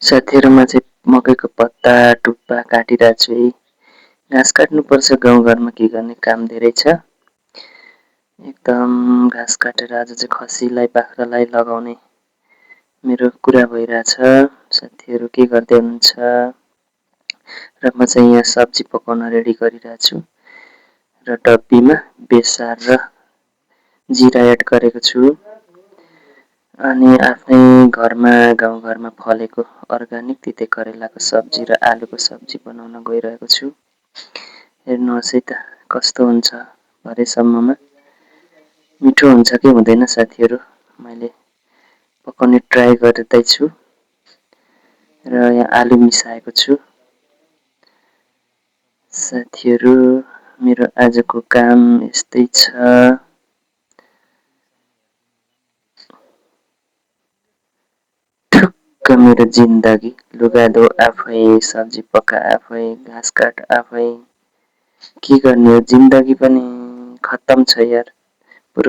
साथीहरु म चाहिँ मकैको पत्ता टुप्पा काटिरहेको छु है। घाँस काट्नुपर्छ गाउँघरमा, के गर्ने काम धेरै छ। एकदम घाँस काटेर आज चाहिँ खसीलाई बाख्रालाई लगाउने मेरो कुरा भइरहेछ। साथीहरु के गर्दै हुनुहुन्छ? र म चाहिँ यहाँ सब्जी पकाउन रेडी गरिरहेको छु र डब्बीमा बेसार र जिरा एड गरेको छु अनि आफ्नै घरमा गाउँघरमा फलेको अर्गानिक तिते करेलाको सब्जी र आलुको सब्जी बनाउन गइरहेको छु। हेर्नुहोस् है त कस्तो हुन्छ भरेसम्ममा। मिठो हुन्छ कि हुँदैन साथीहरु, मैले पकाउने ट्राई गर्दैछु र यहाँ आलु मिसाएको छु। साथीहरु मेरो आजको काम यस्तै छ। ठुक्क मेरो जिन्दगी, लुगा धो आफै, सब्जी पका आफै, घाँस काट आफै। के गर्ने हो, जिन्दगी पनि खत्तम छ यार।